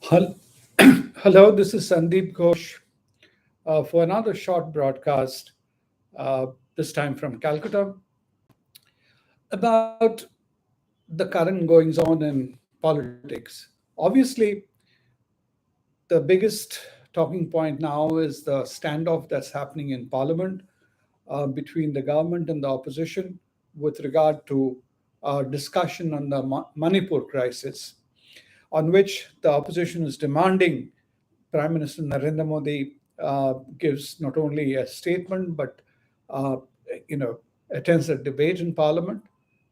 Hel- Hello, this is Sandeep Ghosh for another short broadcast, this time from Calcutta, about the current goings on in politics. Obviously, the biggest talking point now is the standoff that's happening in Parliament between the government and the opposition with regard to discussion on the Manipur crisis, on which the opposition is demanding Prime Minister Narendra Modi gives not only a statement but uh, you know attends a debate in Parliament,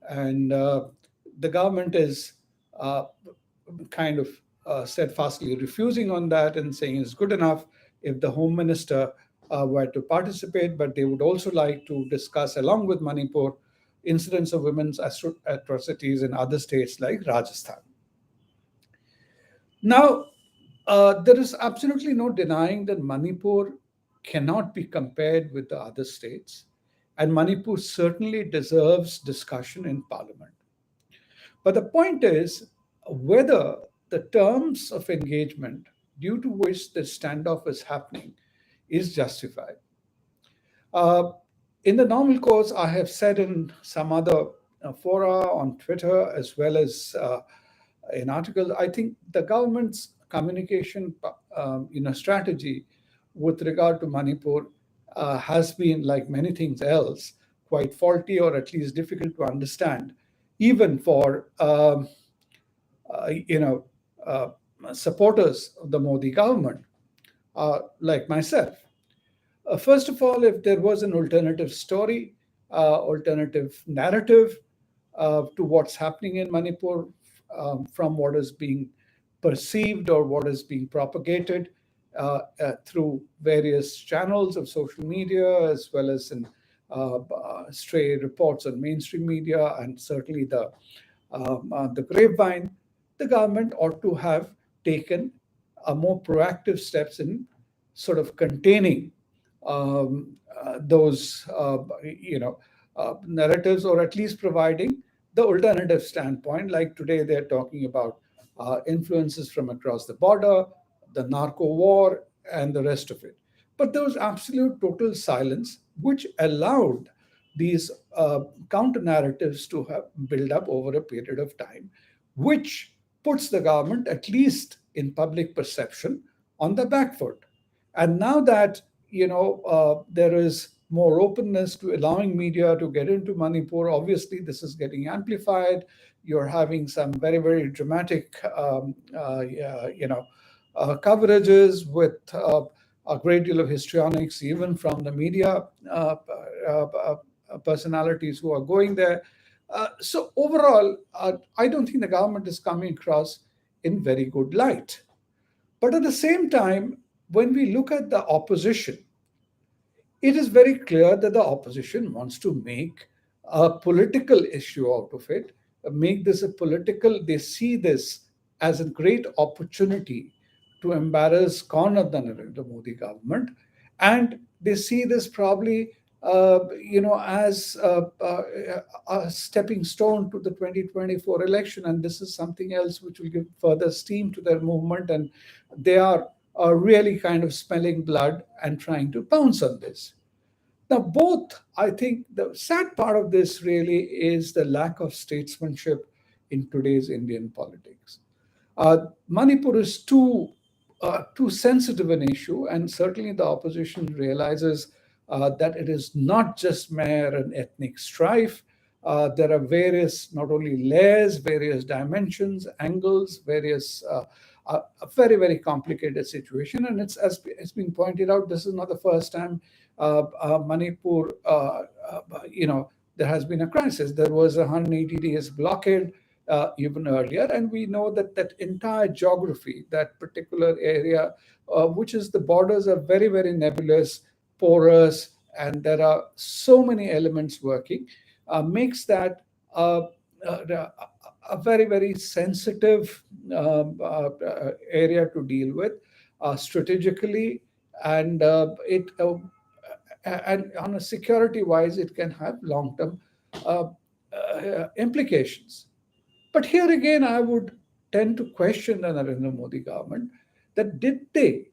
and the government is uh, kind of steadfastly refusing on that and saying it's good enough if the Home Minister were to participate, but they would also like to discuss, along with Manipur, incidents of women's atrocities in other states like Rajasthan. Now, there is absolutely no denying that Manipur cannot be compared with the other states, and Manipur certainly deserves discussion in Parliament. But the point is whether the terms of engagement due to which the standoff is happening is justified. Uh, in the normal course, I have said in some other fora on Twitter as well as in articles, I think the government's communication strategy with regard to Manipur has been, like many things else, quite faulty or at least difficult to understand, even for you know uh, supporters of the Modi government like myself. First of all, if there was an alternative story, alternative narrative to what's happening in Manipur, from what is being perceived or what is being propagated through various channels of social media, as well as in stray reports on mainstream media, and certainly the grapevine, the government ought to have taken a more proactive steps in sort of containing those narratives, or at least providing the alternative standpoint. Like today, they're talking about influences from across the border, the narco war, and the rest of it. But there was absolute total silence, which allowed these counter narratives to have build up over a period of time, which puts the government, at least in public perception, on the back foot. And now that there is more openness to allowing media to get into Manipur, obviously this is getting amplified. You're having some very, very dramatic yeah, coverages with a great deal of histrionics, even from the media personalities who are going there. So overall, I don't think the government is coming across in very good light. But at the same time, when we look at the opposition, it is very clear that the opposition wants to make a political issue out of it, make this a political, they see this as a great opportunity to embarrass, corner the Narendra Modi government. And they see this probably as a stepping stone to the 2024 election. And this is something else which will give further steam to their movement. And they are really kind of smelling blood and trying to pounce on this. Now, both, I think the sad part of this really is the lack of statesmanship in today's Indian politics. Manipur is too sensitive an issue, and certainly the opposition realizes that it is not just mere an ethnic strife. There are various, not only layers, various dimensions, angles, various. A very, very complicated situation, and it's, as it's been pointed out, this is not the first time Manipur, there has been a crisis. There was a 180 days blockade even earlier, and we know that that entire geography, that particular area, which is the borders are very, very nebulous, porous, and there are so many elements working, makes that a very, very sensitive area to deal with strategically, and and on a security wise, it can have long term uh, implications. But here again, I would tend to question the Narendra Modi government, that did they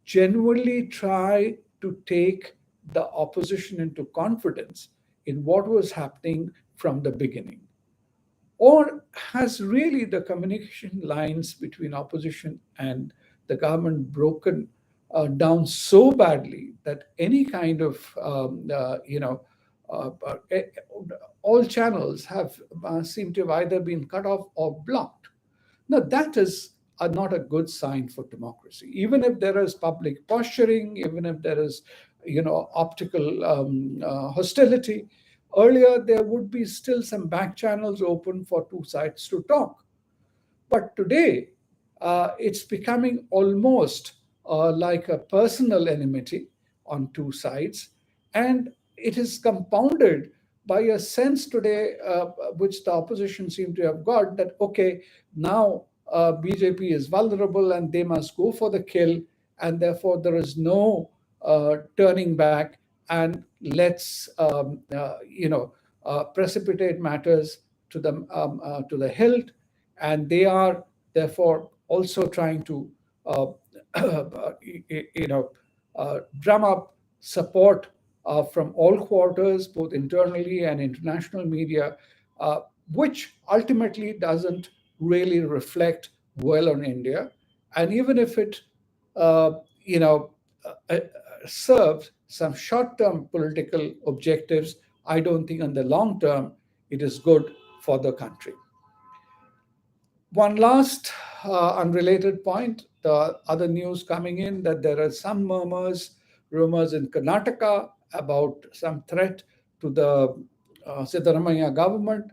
genuinely try to take the opposition into confidence in what was happening from the beginning? Or has really the communication lines between opposition and the government broken down so badly that any kind of, uh, uh, eh, all channels have seem to have either been cut off or blocked? Now, that is not a good sign for democracy. Even if there is public posturing, even if there is, optical hostility, earlier there would be still some back channels open for two sides to talk. But today, it's becoming almost like a personal enmity on two sides. And it is compounded by a sense today, which the opposition seem to have got, that, okay, now BJP is vulnerable and they must go for the kill. And therefore, there is no turning back. And let's, precipitate matters to the hilt, and they are therefore also trying to uh, you know drum up support from all quarters, both internally and international media, uh, which ultimately doesn't really reflect well on India. And even if it uh, you know uh, uh, serves some short-term political objectives, I don't think in the long term it is good for the country. One last unrelated point, the other news coming in, that there are some rumors in Karnataka about some threat to the Siddaramaiah government.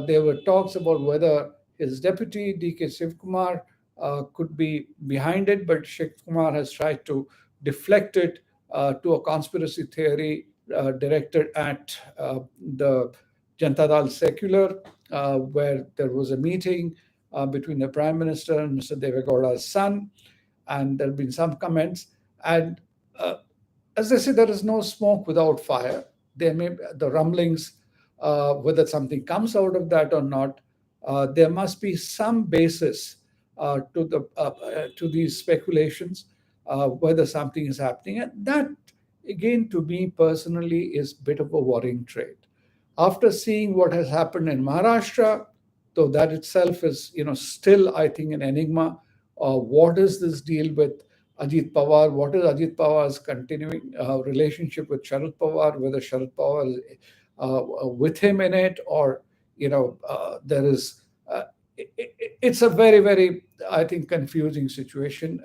There were talks about whether his deputy, D.K. Shivkumar, could be behind it, but Shivkumar has tried to deflect it to a conspiracy theory directed at the Janata Dal Secular, where there was a meeting between the Prime Minister and Mr. Devegowda's son, and there have been some comments. And uh, as I say, there is no smoke without fire. There may be the rumblings, whether something comes out of that or not. There must be some basis to these speculations, whether something is happening, and that, again, to me personally, is a bit of a worrying trait. After seeing what has happened in Maharashtra, though that itself is, still, I think, an enigma. What is this deal with Ajit Pawar? What is Ajit Pawar's continuing relationship with Sharad Pawar? Whether Sharad Pawar is with him in it, or there is. It's a very, very, I think, confusing situation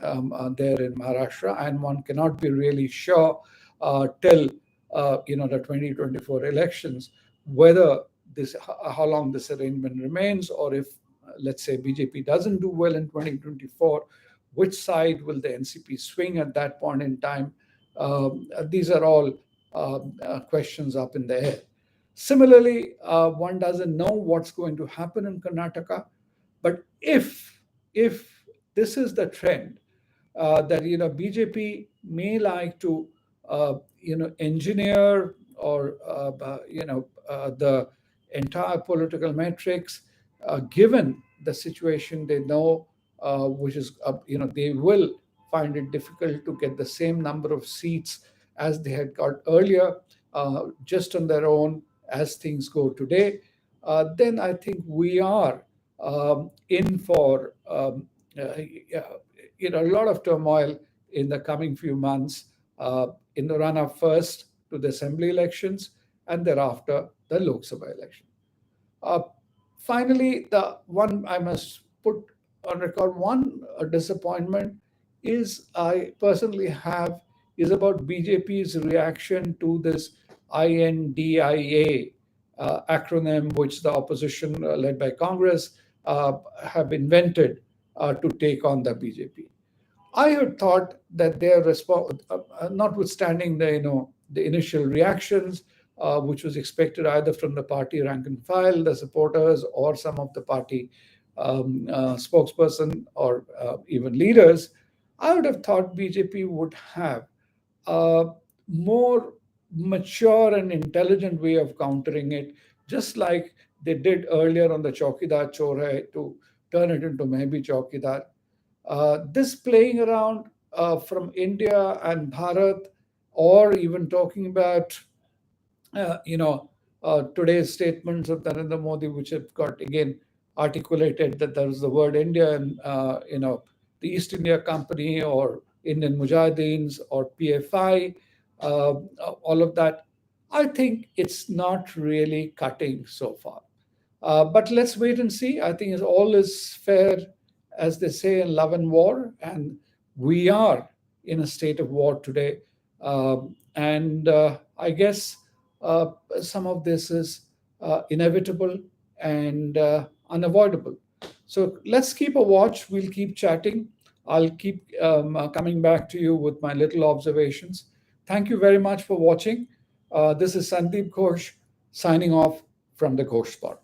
there in Maharashtra, and one cannot be really sure till the 2024 elections whether this how long this arrangement remains, or if, let's say, BJP doesn't do well in 2024, which side will the NCP swing at that point in time? These are all questions up in the air. Similarly, one doesn't know what's going to happen in Karnataka, but if this is the trend, that BJP may like to engineer, or the entire political metrics, given the situation they know, which is they will find it difficult to get the same number of seats as they had got earlier, just on their own, as things go today. Then I think we are in for a lot of turmoil in the coming few months, in the run up first to the assembly elections, and thereafter the Lok Sabha election. Uh, Finally, the one I must put on record, one disappointment is I personally have, is about BJP's reaction to this INDIA acronym, which the opposition, led by Congress, have invented to take on the BJP. I had thought that their response, notwithstanding the initial reactions, which was expected either from the party rank and file, the supporters, or some of the party spokesperson, or even leaders, I would have thought BJP would have a more mature and intelligent way of countering it, just like they did earlier on the Chaukidar Chor Hai, to turn it into maybe Chaukidar. This playing around from India and Bharat, or even talking about you know, today's statements of Narendra Modi, which have got again articulated that there is the word India and the East India Company or Indian Mujahideens or PFI, all of that. I think it's not really cutting so far. But let's wait and see. I think all is fair, as they say in love and war, and we are in a state of war today. And I guess uh, some of this is inevitable and unavoidable. So let's keep a watch. We'll keep chatting. I'll keep coming back to you with my little observations. Thank you very much for watching. This is Sandeep Ghosh signing off from the Ghosh Spot.